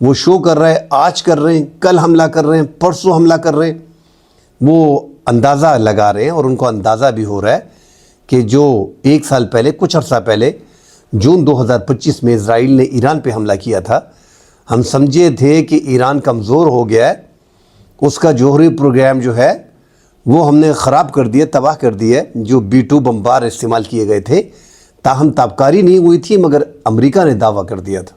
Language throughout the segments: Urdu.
وہ شو کر رہا ہے، آج کر رہے ہیں، کل حملہ کر رہے ہیں، پرسوں حملہ کر رہے ہیں، وہ اندازہ لگا رہے ہیں اور ان کو اندازہ بھی ہو رہا ہے کہ جو 1 سال پہلے، کچھ عرصہ پہلے جون 2025 میں اسرائیل نے ایران پہ حملہ کیا تھا، ہم سمجھے تھے کہ ایران کمزور ہو گیا ہے، اس کا جوہری پروگرام جو ہے وہ ہم نے خراب کر دیا، تباہ کر دیا، جو B-2 بمبار استعمال کیے گئے تھے، تاہم تابکاری نہیں ہوئی تھی، مگر امریکہ نے دعویٰ کر دیا تھا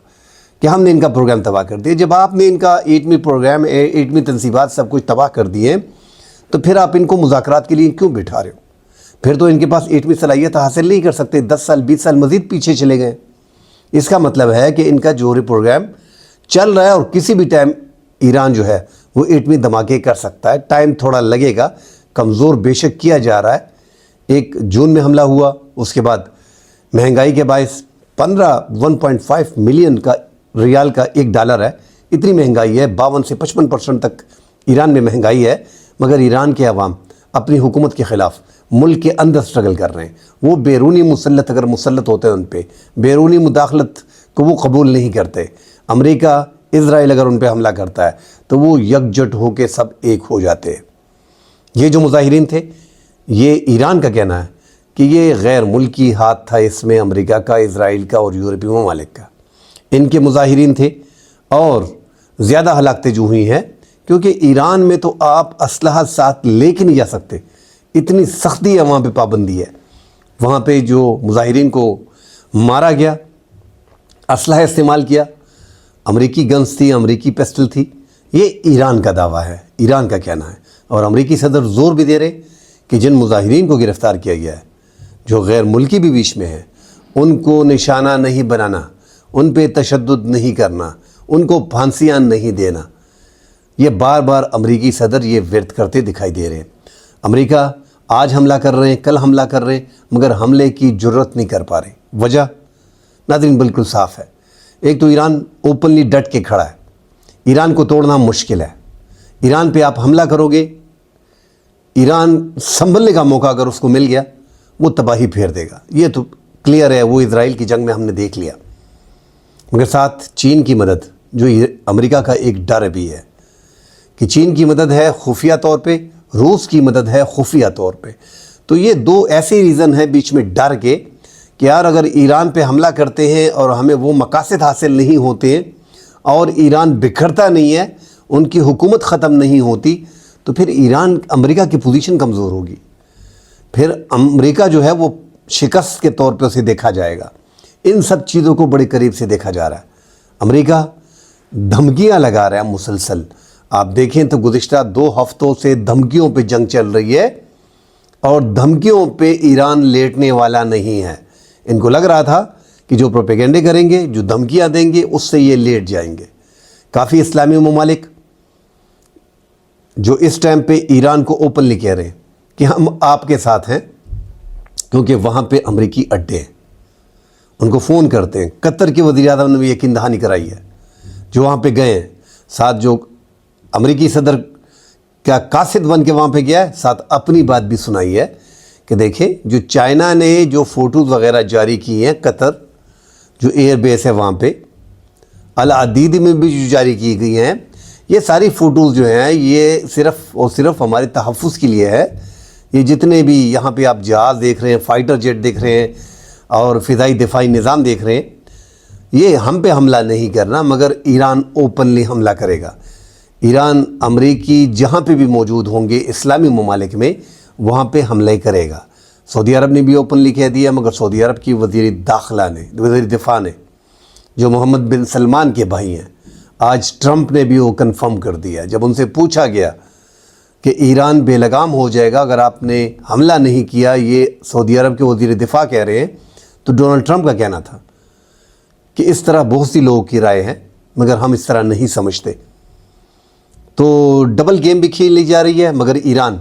کہ ہم نے ان کا پروگرام تباہ کر دیا۔ جب آپ نے ان کا ایٹمی پروگرام، ایٹمی تنصیبات سب کچھ تباہ کر دیے، تو پھر آپ ان کو مذاکرات کے لیے کیوں بٹھا رہے ہو؟ پھر تو ان کے پاس ایٹمی صلاحیت حاصل نہیں کر سکتے، 10 سال 20 سال مزید پیچھے چلے گئے۔ اس کا مطلب ہے کہ ان کا جوہری پروگرام چل رہا ہے اور کسی بھی ٹائم ایران جو ہے وہ ایٹمی دھماکے کر سکتا ہے۔ ٹائم تھوڑا لگے گا، کمزور بے شک کیا جا رہا ہے۔ 1 جون میں حملہ ہوا، اس کے بعد مہنگائی کے باعث 1.5 ملین کا ریال کا $1 ہے، اتنی مہنگائی ہے، 52 سے 55% تک ایران میں مہنگائی ہے، مگر ایران کے عوام اپنی حکومت کے خلاف ملک کے اندر سٹرگل کر رہے ہیں۔ وہ بیرونی مسلط اگر مسلط ہوتے ہیں ان پہ، بیرونی مداخلت کو وہ قبول نہیں کرتے۔ امریکہ، اسرائیل اگر ان پہ حملہ کرتا ہے تو وہ یکجٹ ہو کے سب ایک ہو جاتے ہیں۔ یہ جو مظاہرین تھے، یہ ایران کا کہنا ہے کہ یہ غیر ملکی ہاتھ تھا اس میں، امریکہ کا، اسرائیل کا اور یورپی ممالک کا، ان کے مظاہرین تھے، اور زیادہ ہلاکتیں جو ہوئی ہیں کیونکہ ایران میں تو آپ اسلحہ ساتھ لے کے نہیں جا سکتے، اتنی سختی ہے وہاں پہ، پابندی ہے۔ وہاں پہ جو مظاہرین کو مارا گیا، اسلحہ استعمال کیا، امریکی گنز تھی، امریکی پسٹل تھی، یہ ایران کا دعویٰ ہے، ایران کا کہنا ہے۔ اور امریکی صدر زور بھی دے رہے کہ جن مظاہرین کو گرفتار کیا گیا ہے، جو غیر ملکی بھی بیچ میں ہیں، ان کو نشانہ نہیں بنانا، ان پہ تشدد نہیں کرنا، ان کو پھانسیاں نہیں دینا۔ یہ بار بار امریکی صدر یہ ورد کرتے دکھائی دے رہے ہیں۔ امریکہ آج حملہ کر رہے ہیں، کل حملہ کر رہے ہیں، مگر حملے کی جرت نہیں کر پا رہے۔ وجہ ناظرین بالکل صاف ہے۔ ایک تو ایران اوپنلی ڈٹ کے کھڑا ہے، ایران کو توڑنا مشکل ہے۔ ایران پہ آپ حملہ کرو گے، ایران سنبھلنے کا موقع اگر اس کو مل گیا، وہ تباہی پھیر دے گا، یہ تو کلیئر ہے، وہ اسرائیل کی جنگ میں ہم نے دیکھ لیا۔ مگر ساتھ چین کی مدد، جو امریکہ کا ایک ڈر بھی ہے کہ چین کی مدد ہے خفیہ طور پہ، روس کی مدد ہے خفیہ طور پہ۔ تو یہ 2 ایسے ریزن ہیں بیچ میں ڈر کے کہ یار اگر ایران پہ حملہ کرتے ہیں اور ہمیں وہ مقاصد حاصل نہیں ہوتے اور ایران بکھرتا نہیں ہے، ان کی حکومت ختم نہیں ہوتی، تو پھر ایران، امریکہ کی پوزیشن کمزور ہوگی، پھر امریکہ جو ہے وہ شکست کے طور پہ اسے دیکھا جائے گا۔ ان سب چیزوں کو بڑے قریب سے دیکھا جا رہا ہے۔ امریکہ دھمکیاں لگا رہا ہے مسلسل، آپ دیکھیں تو گزشتہ 2 ہفتوں سے دھمکیوں پہ جنگ چل رہی ہے، اور دھمکیوں پہ ایران لیٹنے والا نہیں ہے۔ ان کو لگ رہا تھا کہ جو پروپیگنڈے کریں گے، جو دھمکیاں دیں گے، اس سے یہ لیٹ جائیں گے۔ کافی اسلامی ممالک جو اس ٹائم پہ ایران کو اوپنلی کہہ رہے ہیں کہ ہم آپ کے ساتھ ہیں، کیونکہ وہاں پہ امریکی اڈے ہیں، ان کو فون کرتے ہیں۔ قطر کے وزیر اعظم نے بھی یقین دہانی کرائی ہے، جو وہاں پہ گئے ہیں، ساتھ جو امریکی صدر کیا قاصد بن کے وہاں پہ گیا ہے، ساتھ اپنی بات بھی سنائی ہے کہ دیکھیں جو چائنا نے جو فوٹوز وغیرہ جاری کی ہیں، قطر جو ایئر بیس ہے وہاں پہ، العدید میں بھی جو جاری کی گئی ہیں، یہ ساری فوٹوز جو ہیں یہ صرف اور صرف ہمارے تحفظ کے لیے ہے۔ یہ جتنے بھی یہاں پہ آپ جہاز دیکھ رہے ہیں، فائٹر جیٹ دیکھ رہے ہیں اور فضائی دفاعی نظام دیکھ رہے ہیں، یہ ہم پہ حملہ نہیں کرنا، مگر ایران اوپنلی حملہ کرے گا۔ ایران امریکی جہاں پہ بھی موجود ہوں گے اسلامی ممالک میں، وہاں پہ حملے کرے گا۔ سعودی عرب نے بھی اوپنلی کہہ دیا، مگر سعودی عرب کی وزیر داخلہ نے، وزیر دفاع نے، جو محمد بن سلمان کے بھائی ہیں، آج ٹرمپ نے بھی وہ کنفرم کر دیا۔ جب ان سے پوچھا گیا کہ ایران بے لگام ہو جائے گا اگر آپ نے حملہ نہیں کیا، یہ سعودی عرب کے وزیر دفاع کہہ رہے ہیں، تو ڈونلڈ ٹرمپ کا کہنا تھا کہ اس طرح بہت سی لوگوں کی رائے ہے، مگر ہم اس طرح نہیں سمجھتے۔ تو ڈبل گیم بھی کھیل لی جا رہی ہے، مگر ایران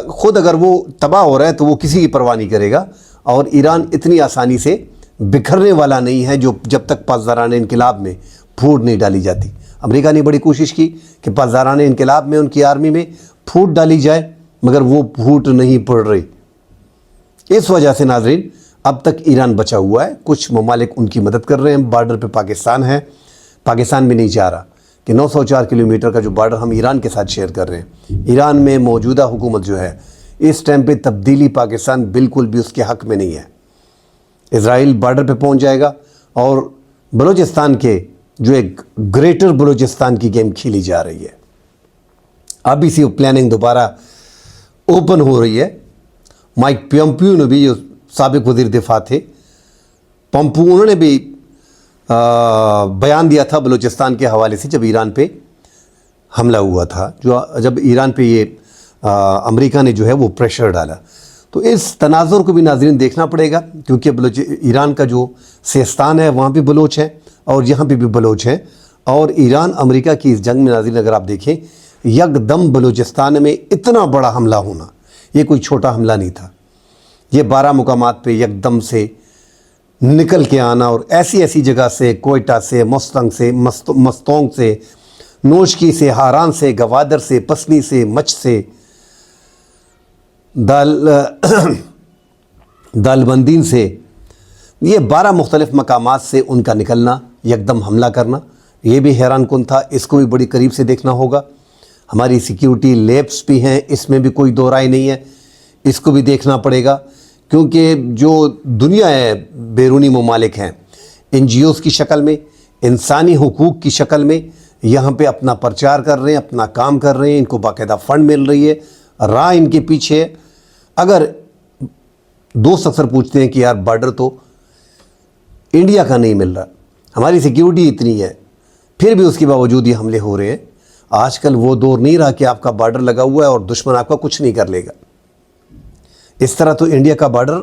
خود اگر وہ تباہ ہو رہا ہے تو وہ کسی کی پرواہ نہیں کرے گا، اور ایران اتنی آسانی سے بکھرنے والا نہیں ہے جو جب تک پاسداران انقلاب میں پھوٹ نہیں ڈالی جاتی۔ امریکہ نے بڑی کوشش کی کہ پاسداران انقلاب میں ان کی آرمی میں پھوٹ ڈالی جائے، مگر وہ پھوٹ نہیں پڑ رہی۔ اس وجہ سے ناظرین اب تک ایران بچا ہوا ہے، کچھ ممالک ان کی مدد کر رہے ہیں، بارڈر پہ پاکستان ہے، پاکستان بھی نہیں چاہ رہا کہ 904 کلومیٹر کا جو بارڈر ہم ایران کے ساتھ شیئر کر رہے ہیں، ایران میں موجودہ حکومت جو ہے اس ٹائم پہ تبدیلی پاکستان بالکل بھی اس کے حق میں نہیں ہے۔ اسرائیل بارڈر پہ پہنچ جائے گا اور بلوچستان کے جو ایک گریٹر بلوچستان کی گیم کھیلی جا رہی ہے، اب اسی پلاننگ دوبارہ اوپن ہو رہی ہے۔ مائک پومپیو نے بھی، جو سابق وزیر دفاع تھے پومپیو، انہوں نے بھی بیان دیا تھا بلوچستان کے حوالے سے جب ایران پہ حملہ ہوا تھا، جب ایران پہ یہ امریکہ نے جو ہے وہ پریشر ڈالا۔ تو اس تناظر کو بھی ناظرین دیکھنا پڑے گا، کیونکہ ایران کا جو سیستان ہے وہاں بھی بلوچ ہیں اور یہاں پہ بھی بلوچ ہیں، اور ایران امریکہ کی اس جنگ میں ناظرین اگر آپ دیکھیں، یکدم بلوچستان میں اتنا بڑا حملہ ہونا، یہ کوئی چھوٹا حملہ نہیں تھا۔ یہ 12 مقامات پہ یکدم سے نکل کے آنا، اور ایسی ایسی جگہ سے، کوئٹہ سے، مستنگ سے، مستونگ سے، نوشکی سے، ہاران سے، گوادر سے، پسنی سے، مچ سے، دالبندین سے، یہ 12 مختلف مقامات سے ان کا نکلنا، یکدم حملہ کرنا، یہ بھی حیران کن تھا۔ اس کو بھی بڑی قریب سے دیکھنا ہوگا۔ ہماری سیکیورٹی لیبس بھی ہیں، اس میں بھی کوئی دو رائے نہیں ہے، اس کو بھی دیکھنا پڑے گا، کیونکہ جو دنیا ہے، بیرونی ممالک ہیں، NGOs کی شکل میں، انسانی حقوق کی شکل میں یہاں پہ اپنا پرچار کر رہے ہیں، اپنا کام کر رہے ہیں، ان کو باقاعدہ فنڈ مل رہی ہے، راہ ان کے پیچھے ہے۔ اگر دوست اکثر پوچھتے ہیں کہ یار بارڈر تو انڈیا کا نہیں مل رہا، ہماری سیکیورٹی اتنی ہے، پھر بھی اس کے باوجود یہ حملے ہو رہے ہیں۔ آج کل وہ دور نہیں رہا کہ آپ کا بارڈر لگا ہوا ہے اور دشمن آپ کا کچھ نہیں کر لے گا۔ اس طرح تو انڈیا کا بارڈر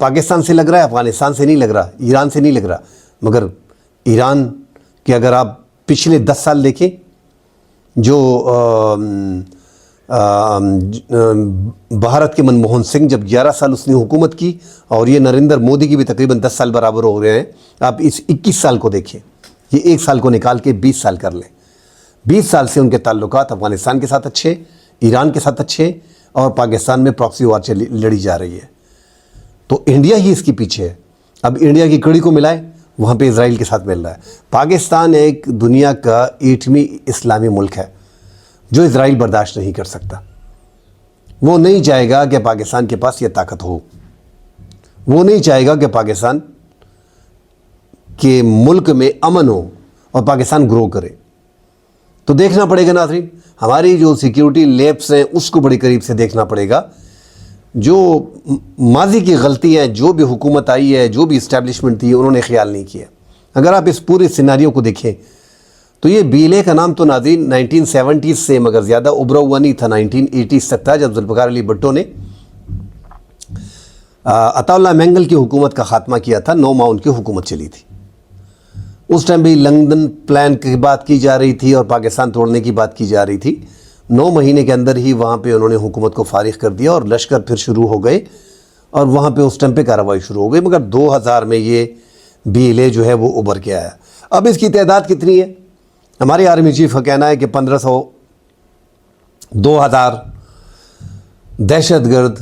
پاکستان سے لگ رہا ہے، افغانستان سے نہیں لگ رہا، ایران سے نہیں لگ رہا، مگر ایران کے اگر آپ پچھلے 10 سال دیکھیں، جو بھارت کے منموہن سنگھ جب 11 سال اس نے حکومت کی، اور یہ نریندر مودی کی بھی تقریباً 10 سال برابر ہو رہے ہیں، آپ اس 21 سال کو دیکھیں، یہ ایک سال کو نکال کے 20 سال کر لیں، 20 سال سے ان کے تعلقات افغانستان کے ساتھ اچھے، ایران کے ساتھ اچھے، اور پاکستان میں پراکسی وار لڑی جا رہی ہے۔ تو انڈیا ہی اس کے پیچھے ہے۔ اب انڈیا کی کڑی کو ملائے، وہاں پہ اسرائیل کے ساتھ مل رہا ہے۔ پاکستان ایک دنیا کا 8واں اسلامی ملک ہے جو اسرائیل برداشت نہیں کر سکتا۔ وہ نہیں چاہے گا کہ پاکستان کے پاس یہ طاقت ہو، وہ نہیں چاہے گا کہ پاکستان کے ملک میں امن ہو اور پاکستان گرو کرے۔ تو دیکھنا پڑے گا ناظرین، ہماری جو سیکیورٹی لیبس ہیں اس کو بڑی قریب سے دیکھنا پڑے گا۔ جو ماضی کی غلطی ہیں، جو بھی حکومت آئی ہے، جو بھی اسٹیبلشمنٹ تھی، انہوں نے خیال نہیں کیا۔ اگر آپ اس پورے سیناریو کو دیکھیں تو یہ BLA کا نام تو ناظرین 1970s سے مگر زیادہ ابھرا ہوا نہیں تھا، 1980s تک تھا، جب ذوالفقار علی بھٹو نے عطا اللہ مینگل کی حکومت کا خاتمہ کیا تھا۔ 9 ماہ ان کی حکومت چلی تھی۔ اس ٹائم بھی لندن پلان کی بات کی جا رہی تھی اور پاکستان توڑنے کی بات کی جا رہی تھی۔ 9 مہینے کے اندر ہی وہاں پہ انہوں نے حکومت کو فارغ کر دیا اور لشکر پھر شروع ہو گئے، اور وہاں پہ اس ٹائم پہ کارروائی شروع ہو گئی، مگر 2000 میں یہ BLA جو ہے وہ ابھر کے آیا۔ اب اس کی تعداد کتنی ہے؟ ہمارے آرمی چیف کا کہنا ہے کہ 1500 2000 دہشت گرد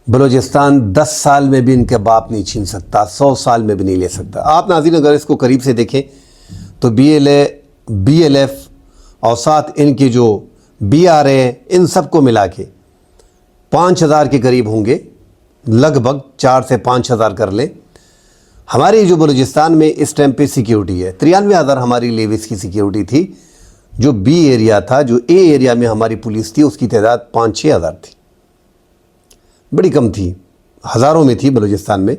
بلوچستان 10 سال میں بھی ان کے باپ نہیں چھین سکتا، 100 سال میں بھی نہیں لے سکتا۔ آپ ناظرین اگر اس کو قریب سے دیکھیں تو BLA، BLF اور ساتھ ان کی جو BRA، ان سب کو ملا کے 5000 کے قریب ہوں گے، لگ بھگ 4 سے 5000 کر لیں۔ ہماری جو بلوچستان میں اس ٹائم پہ سیکیورٹی ہے، 93,000 ہماری لیویز کی سیکیورٹی تھی۔ جو B ایریا تھا، جو A ایریا میں ہماری پولیس تھی، اس کی تعداد 5-6 ہزار تھی، بڑی کم تھی، ہزاروں میں تھی بلوچستان میں۔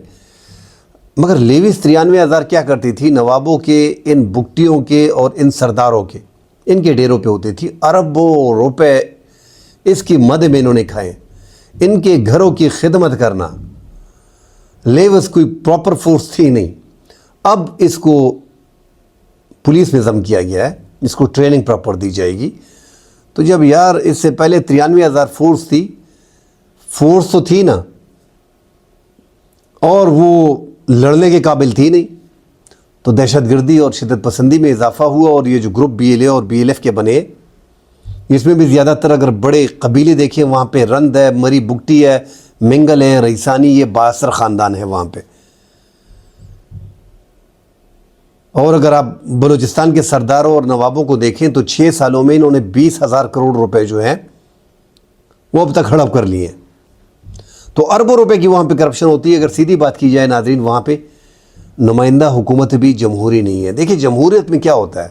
مگر لیویز 93,000 کیا کرتی تھی؟ نوابوں کے، ان بگٹیوں کے اور ان سرداروں کے، ان کے ڈیروں پہ ہوتی تھی۔ اربوں روپے اس کی مد میں انہوں نے کھائے، ان کے گھروں کی خدمت کرنا۔ لیویز کوئی پراپر فورس تھی نہیں، اب اس کو پولیس میں ضم کیا گیا ہے، اس کو ٹریننگ پراپر دی جائے گی۔ تو جب یار اس سے پہلے 93,000 فورس تھی، فورس تو تھی نا، اور وہ لڑنے کے قابل تھی نہیں، تو دہشت گردی اور شدت پسندی میں اضافہ ہوا، اور یہ جو گروپ BLA اور BLF کے بنے، اس میں بھی زیادہ تر اگر بڑے قبیلے دیکھیں، وہاں پہ رند ہے، مری بگٹی ہے، منگل ہے، رئیسانی، یہ بااثر خاندان ہے وہاں پہ۔ اور اگر آپ بلوچستان کے سرداروں اور نوابوں کو دیکھیں تو 6 سالوں میں انہوں نے 20,000 کروڑ روپے جو ہیں وہ اب تک ہڑپ کر لیے ہیں. تو اربوں روپے کی وہاں پہ کرپشن ہوتی ہے. اگر سیدھی بات کی جائے ناظرین, وہاں پہ نمائندہ حکومت بھی جمہوری نہیں ہے. دیکھیں جمہوریت میں کیا ہوتا ہے,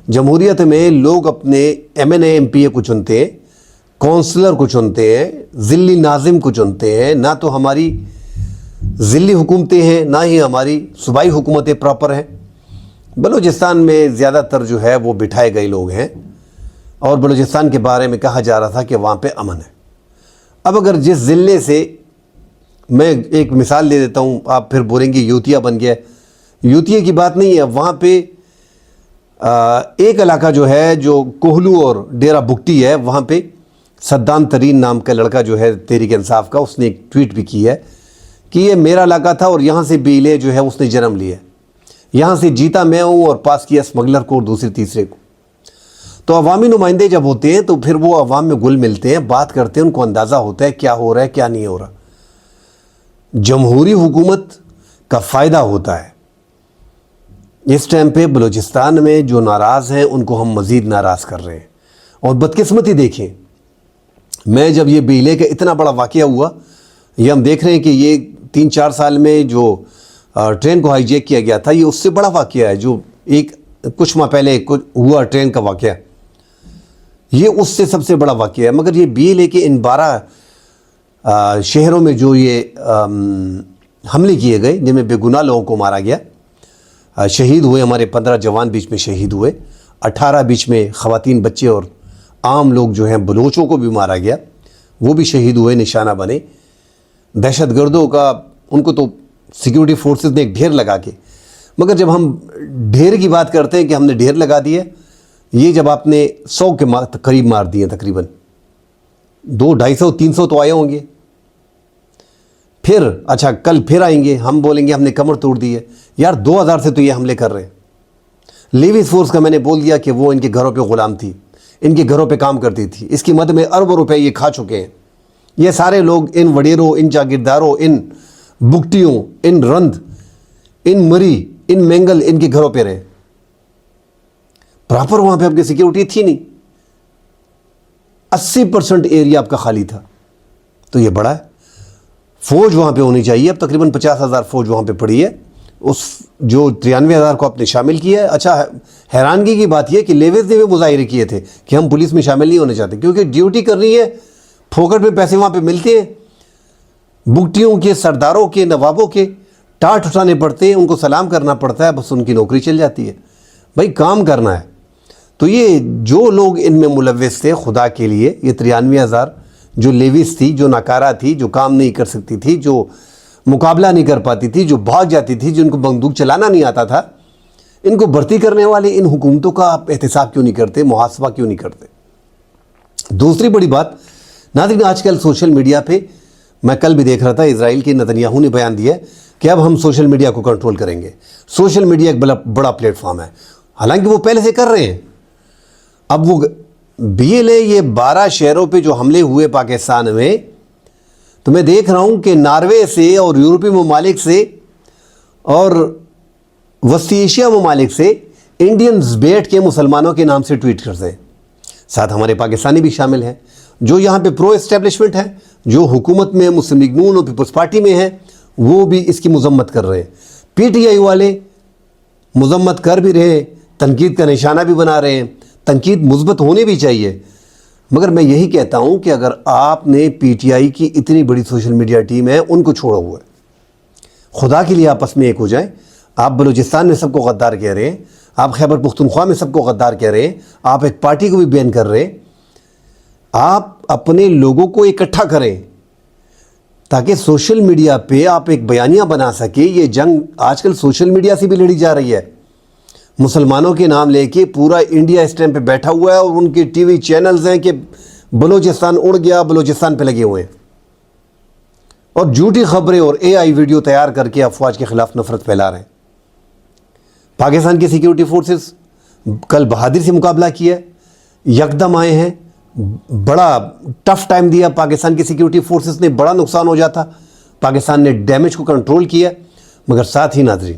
جمہوریت میں لوگ اپنے MNA MPA کو چنتے ہیں, کونسلر کو چنتے ہیں, ضلعی ناظم کو چنتے ہیں. نہ تو ہماری ضلعی حکومتیں ہیں نہ ہی ہماری صوبائی حکومتیں پراپر ہیں. بلوچستان میں زیادہ تر جو ہے وہ بٹھائے گئے لوگ ہیں, اور بلوچستان کے بارے میں کہا جا رہا تھا کہ وہاں پہ امن ہے. اب اگر جس ضلع سے, میں ایک مثال دے دیتا ہوں, آپ پھر بولیں گے یوتیا بن گیا. یوتیا کی بات نہیں ہے, وہاں پہ ایک علاقہ جو ہے جو کوہلو اور ڈیرہ بگٹی ہے, وہاں پہ صدام ترین نام کا لڑکا جو ہے تحریک انصاف کا, اس نے ایک ٹویٹ بھی کی ہے کہ یہ میرا علاقہ تھا اور یہاں سے بیلے جو ہے اس نے جنم لیا, یہاں سے جیتا میں ہوں اور پاس کیا اسمگلر کو اور دوسرے تیسرے کو. تو عوامی نمائندے جب ہوتے ہیں تو پھر وہ عوام میں گل ملتے ہیں, بات کرتے ہیں, ان کو اندازہ ہوتا ہے کیا ہو رہا ہے کیا نہیں ہو رہا. جمہوری حکومت کا فائدہ ہوتا ہے. اس ٹائم پہ بلوچستان میں جو ناراض ہیں ان کو ہم مزید ناراض کر رہے ہیں. اور بدقسمتی دیکھیں, میں جب یہ بیلے کا اتنا بڑا واقعہ ہوا, یہ ہم دیکھ رہے ہیں کہ یہ 3-4 سال میں جو ٹرین کو ہائی جیک کیا گیا تھا, یہ اس سے بڑا واقعہ ہے. جو ایک کچھ ماہ پہلے ہوا ٹرین کا واقعہ, یہ اس سے سب سے بڑا واقعہ ہے. مگر یہ BLA کے ان 12 شہروں میں جو یہ حملے کیے گئے جن میں بے گناہ لوگوں کو مارا گیا, شہید ہوئے, ہمارے 15 جوان بیچ میں شہید ہوئے, 18 بیچ میں خواتین بچے اور عام لوگ جو ہیں بلوچوں کو بھی مارا گیا, وہ بھی شہید ہوئے, نشانہ بنے. دہشت گردوں کا ان کو تو سیکیورٹی فورسز نے ایک ڈھیر لگا کے, مگر جب ہم ڈھیر کی بات کرتے ہیں کہ ہم نے ڈھیر لگا دیا, یہ جب آپ نے 100 کے قریب مار دیے, تقریباً 200-250-300 تو آئے ہوں گے. پھر اچھا کل پھر آئیں گے, ہم بولیں گے ہم نے کمر توڑ دی ہے. یار 2000 سے تو یہ حملے کر رہے ہیں. لیویس فورس کا میں نے بول دیا کہ وہ ان کے گھروں پہ غلام تھی, ان کے گھروں پہ کام کرتی تھی, اس کی مد میں اربوں روپے یہ کھا چکے ہیں. یہ سارے لوگ ان وڈیروں, ان جاگیرداروں, ان بگٹیوں, ان رند, ان مری, ان مینگل, ان کے گھروں پہ رہے. پراپر وہاں پہ آپ کی سیکیورٹی تھی نہیں, 80% ایریا آپ کا خالی تھا. تو یہ بڑا ہے. فوج وہاں پہ ہونی چاہیے. اب تقریباً 50,000 فوج وہاں پہ پڑی ہے, اس جو 93,000 کو آپ نے شامل کیا ہے. اچھا حیرانگی کی بات یہ کہ لیویز نے بھی مظاہرے کیے تھے کہ ہم پولیس میں شامل نہیں ہونے چاہتے, کیونکہ ڈیوٹی کرنی ہے, پھوکٹ میں پیسے وہاں پہ ملتے ہیں. بگٹیوں کے, سرداروں کے, نوابوں کے ٹاٹ اٹھانے پڑتے ہیں, ان کو سلام کرنا پڑتا ہے, بس ان کی نوکری چل جاتی ہے. بھائی کام کرنا ہے. تو یہ جو لوگ ان میں ملوث تھے, خدا کے لیے یہ 93,000 جو لیویز تھی, جو ناکارہ تھی, جو کام نہیں کر سکتی تھی, جو مقابلہ نہیں کر پاتی تھی, جو بھاگ جاتی تھی, جن کو بندوق چلانا نہیں آتا تھا, ان کو بھرتی کرنے والے ان حکومتوں کا آپ احتساب کیوں نہیں کرتے, محاسبہ کیوں نہیں کرتے؟ دوسری بڑی بات ناظرین, آج کل سوشل میڈیا پہ میں کل بھی دیکھ رہا تھا, اسرائیل کے نتنیاہو نے بیان دیا کہ اب ہم سوشل میڈیا کو کنٹرول کریں گے. سوشل میڈیا ایک بڑا پلیٹ فارم ہے, حالانکہ وہ پہلے سے کر رہے ہیں. اب وہ BLA یہ 12 شہروں پہ جو حملے ہوئے پاکستان میں, تو میں دیکھ رہا ہوں کہ ناروے سے اور یورپی ممالک سے اور وسطی ایشیا ممالک سے انڈینز بیٹھ کے مسلمانوں کے نام سے ٹویٹ کرتے ہیں. ساتھ ہمارے پاکستانی بھی شامل ہیں جو یہاں پہ پرو اسٹیبلشمنٹ ہیں, جو حکومت میں مسلم لیگ نون اور پیپلز پارٹی میں ہیں, وہ بھی اس کی مذمت کر رہے ہیں. PTI والے مذمت کر بھی رہے ہیں, تنقید کا نشانہ بھی بنا رہے ہیں. تنقید مثبت ہونے بھی چاہیے, مگر میں یہی کہتا ہوں کہ اگر آپ نے PTI کی اتنی بڑی سوشل میڈیا ٹیم ہے, ان کو چھوڑا ہوا ہے, خدا کے لیے آپس میں ایک ہو جائیں. آپ بلوچستان میں سب کو غدار کہہ رہے ہیں, آپ خیبر پختونخوا میں سب کو غدار کہہ رہے ہیں, آپ ایک پارٹی کو بھی بین کر رہے ہیں. آپ اپنے لوگوں کو اکٹھا کریں تاکہ سوشل میڈیا پہ آپ ایک بیانیہ بنا سکیں. یہ جنگ آج کل سوشل میڈیا سے بھی لڑی جا رہی ہے. مسلمانوں کے نام لے کے پورا انڈیا اس ٹائم پہ بیٹھا ہوا ہے, اور ان کے ٹی وی چینلز ہیں کہ بلوچستان اڑ گیا, بلوچستان پہ لگے ہوئے ہیں, اور جھوٹی خبریں اور AI ویڈیو تیار کر کے افواج کے خلاف نفرت پھیلا رہے ہیں. پاکستان کی سیکیورٹی فورسز کل بہادری سے مقابلہ کیا, یکدم آئے ہیں, بڑا ٹف ٹائم دیا پاکستان کی سیکیورٹی فورسز نے, بڑا نقصان ہو جاتا, پاکستان نے ڈیمیج کو کنٹرول کیا. مگر ساتھ ہی ناظرین,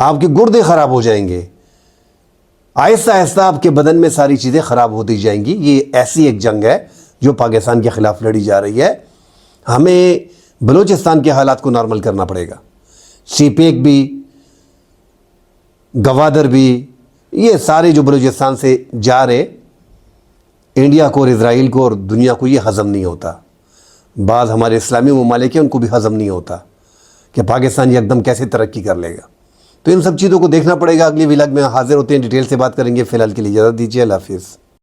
آپ کے گردے خراب ہو جائیں گے، آہستہ آہستہ آپ کے بدن میں ساری چیزیں خراب ہوتی جائیں گی۔ یہ ایسی ایک جنگ ہے جو پاکستان کے خلاف لڑی جا رہی ہے۔ ہمیں بلوچستان کے حالات کو نارمل کرنا پڑے گا۔ سی پیک بھی، گوادر بھی، یہ سارے جو بلوچستان سے جا رہے، انڈیا کو اور اسرائیل کو اور دنیا کو یہ ہضم نہیں ہوتا۔ بعض ہمارے اسلامی ممالک ہیں ان کو بھی ہضم نہیں ہوتا کہ پاکستان یکدم کیسے ترقی کر لے گا۔ تو ان سب چیزوں کو دیکھنا پڑے گا۔ اگلی ولاگ میں حاضر ہوتے ہیں، ڈیٹیل سے بات کریں گے۔ فی الحال کے لیے اجازت دیجیے، اللہ حافظ۔